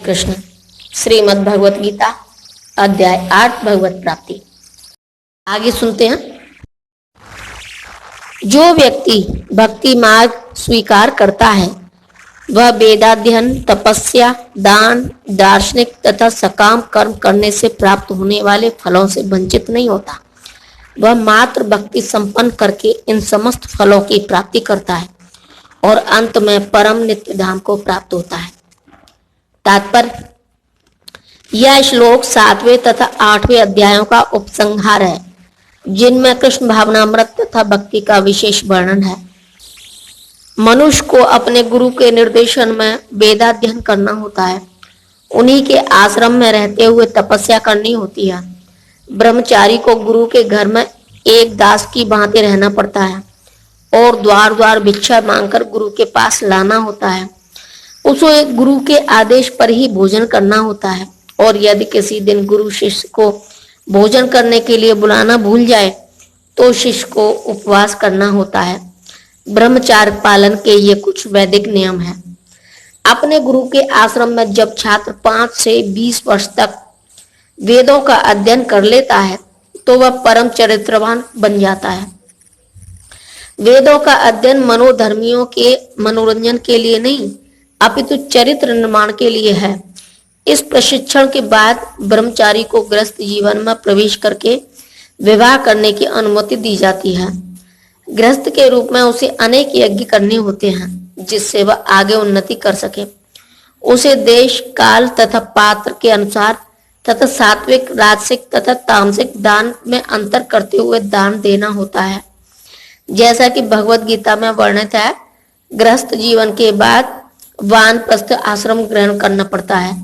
कृष्ण। श्रीमद् भगवत गीता अध्याय 8 भगवत प्राप्ति। आगे सुनते हैं। जो व्यक्ति भक्ति मार्ग स्वीकार करता है वह वेदाध्ययन, तपस्या, दान, दार्शनिक तथा सकाम कर्म करने से प्राप्त होने वाले फलों से वंचित नहीं होता। वह मात्र भक्ति संपन्न करके इन समस्त फलों की प्राप्ति करता है और अंत में परम नित्य धाम को प्राप्त होता है। तात्पर्य: यह श्लोक 7वें तथा 8वें अध्यायों का उपसंहार है, जिनमें कृष्ण भावनामृत तथा भक्ति का विशेष वर्णन है। मनुष्य को अपने गुरु के निर्देशन में वेदाध्ययन करना होता है। उन्हीं के आश्रम में रहते हुए तपस्या करनी होती है। ब्रह्मचारी को गुरु के घर में एक दास की भांति रहना पड़ता है और द्वार द्वार भिक्षा मांगकर गुरु के पास लाना होता है। उसको एक गुरु के आदेश पर ही भोजन करना होता है और यदि किसी दिन गुरु शिष्य को भोजन करने के लिए बुलाना भूल जाए तो शिष्य को उपवास करना होता है। ब्रह्मचार्य पालन के ये कुछ वैदिक नियम हैं। अपने गुरु के आश्रम में जब छात्र 5 से 20 वर्ष तक वेदों का अध्ययन कर लेता है तो वह परम चरित्रवान बन जाता है। वेदों का अध्ययन मनोधर्मियों के मनोरंजन के लिए नहीं अपितु चरित्र निर्माण के लिए है। इस प्रशिक्षण के बाद ब्रह्मचारी को गृहस्थ जीवन में प्रवेश करके विवाह करने की अनुमति दी जाती है। गृहस्थ के रूप में उसे अनेक यज्ञ करने होते हैं जिससे वह आगे उन्नति कर सके। उसे देश, काल तथा पात्र के अनुसार तथा सात्विक, राजसिक तथा तामसिक दान में अंतर करते हुए दान देना होता है। जैसा कि भगवत गीता में वर्णित है, गृहस्थ जीवन के बाद वानप्रस्थ आश्रम ग्रहण करना पड़ता है,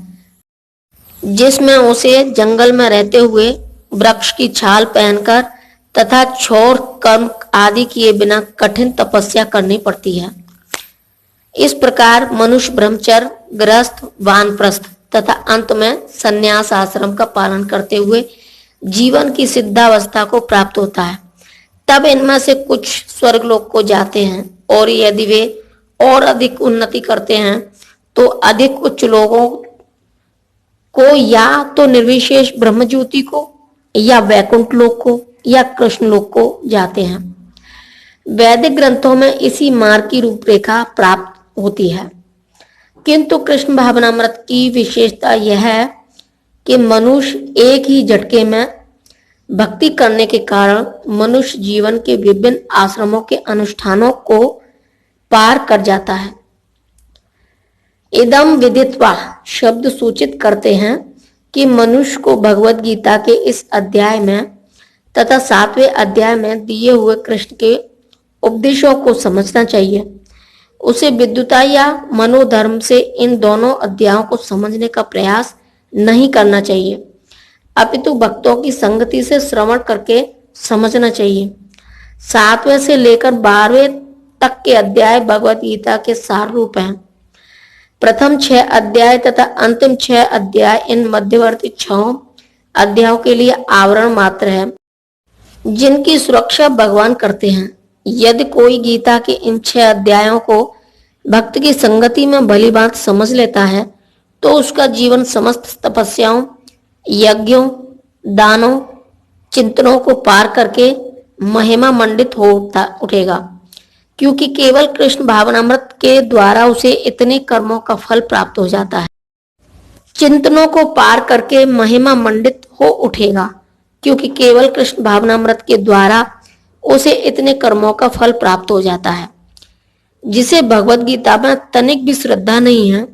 जिसमें उसे जंगल में रहते हुए वृक्ष की छाल पहनकर तथा छोर कर्म आदि किए बिना कठिन तपस्या करनी पड़ती है। इस प्रकार मनुष्य ब्रह्मचर्य, गृहस्थ, वानप्रस्थ तथा अंत में संन्यास आश्रम का पालन करते हुए जीवन की सिद्धावस्था को प्राप्त होता है। तब इनमें से कुछ स्वर्गलोक को जाते हैं और यदि वे और अधिक उन्नति करते हैं तो अधिक उच्च लोगों को या तो निर्विशेष ब्रह्म ज्योति को या वैकुंठ लोक को या कृष्ण लोक को जाते हैं। वैदिक ग्रंथों में इसी मार्ग की रूपरेखा प्राप्त होती है, किंतु कृष्ण भावनामृत की विशेषता यह है कि मनुष्य एक ही झटके में भक्ति करने के कारण मनुष्य जीवन के विभिन्न आश्रमों के अनुष्ठानों को पार कर जाता है। इदम विदित्वा शब्द सूचित करते हैं कि मनुष्य को भगवत गीता के इस अध्याय में तथा 7वें अध्याय में दिए हुए कृष्ण के उपदेशों को समझना चाहिए। उसे विद्युता या मनोधर्म से इन दोनों अध्यायों को समझने का प्रयास नहीं करना चाहिए, अपितु भक्तों की संगति से श्रवण करके समझना चाहिए। 7वें से लेकर 12वें तक के अध्याय भगवत गीता के सार रूप हैं। प्रथम 6 अध्याय तथा अंतिम 6 अध्याय इन मध्यवर्ती 6 अध्यायों के लिए आवरण मात्र है, जिनकी सुरक्षा भगवान करते हैं। यदि कोई गीता के इन 6 अध्यायों को भक्त की संगति में भली बात समझ लेता है तो उसका जीवन समस्त तपस्याओं, यज्ञों, दानों, चिंतनों को पार करके महिमा मंडित हो उठेगा, क्योंकि केवल कृष्ण भावनामृत के द्वारा उसे इतने कर्मों का फल प्राप्त हो जाता है। चिंतनों को पार करके महिमा मंडित हो उठेगा, क्योंकि केवल कृष्ण भावनामृत के द्वारा उसे इतने कर्मों का फल प्राप्त हो जाता है। जिसे भगवत गीता में तनिक भी श्रद्धा नहीं है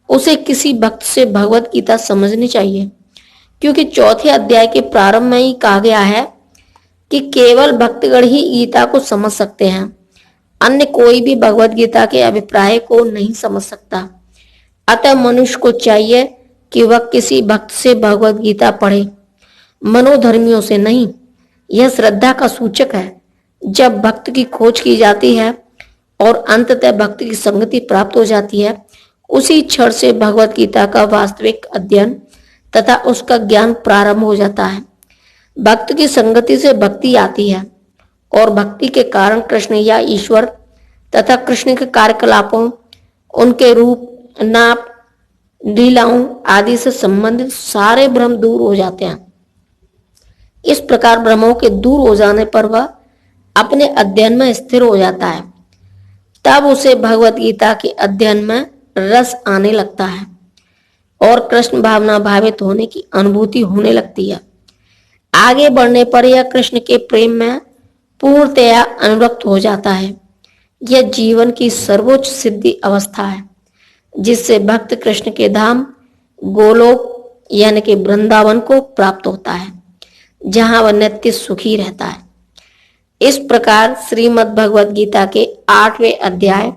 उसे किसी भक्त से भगवत गीता समझनी चाहिए, क्योंकि 4थे अध्याय के प्रारंभ में ही कहा गया है कि केवल भक्तगण ही गीता को समझ सकते हैं, अन्य कोई भी भगवत गीता के अभिप्राय को नहीं समझ सकता। अतः मनुष्य को चाहिए कि वह किसी भक्त से भगवत गीता पढ़े, मनोधर्मियों से नहीं। यह श्रद्धा का सूचक है। जब भक्त की खोज की जाती है और अंततः भक्त की संगति प्राप्त हो जाती है, उसी क्षण से भगवत गीता का वास्तविक अध्ययन तथा उसका ज्ञान प्रारंभ हो जाता है। भक्त की संगति से भक्ति आती है और भक्ति के कारण कृष्ण या ईश्वर तथा कृष्ण के कार्यकलापों, उनके रूप, नाप, लीलाओं आदि से संबंधित सारे भ्रम दूर हो जाते हैं। इस प्रकार भ्रमों के दूर हो जाने पर वह अपने अध्ययन में स्थिर हो जाता है। तब उसे भगवत गीता के अध्ययन में रस आने लगता है और कृष्ण भावना भावित होने की अनुभूति होने लगती है। आगे बढ़ने पर यह कृष्ण के प्रेम में पूर्णतया अनुरक्त हो जाता है। यह जीवन की सर्वोच्च सिद्धि अवस्था है जिससे भक्त कृष्ण के धाम गोलोक यानी कि वृंदावन को प्राप्त होता है, जहां वह नित्य सुखी रहता है। इस प्रकार श्रीमद् भगवत गीता के 8वें अध्याय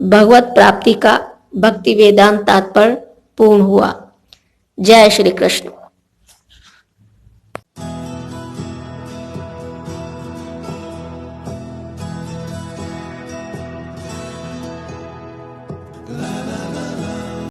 भगवत प्राप्ति का भक्ति वेदांत तात्पर्य पूर्ण हुआ। जय श्री कृष्ण।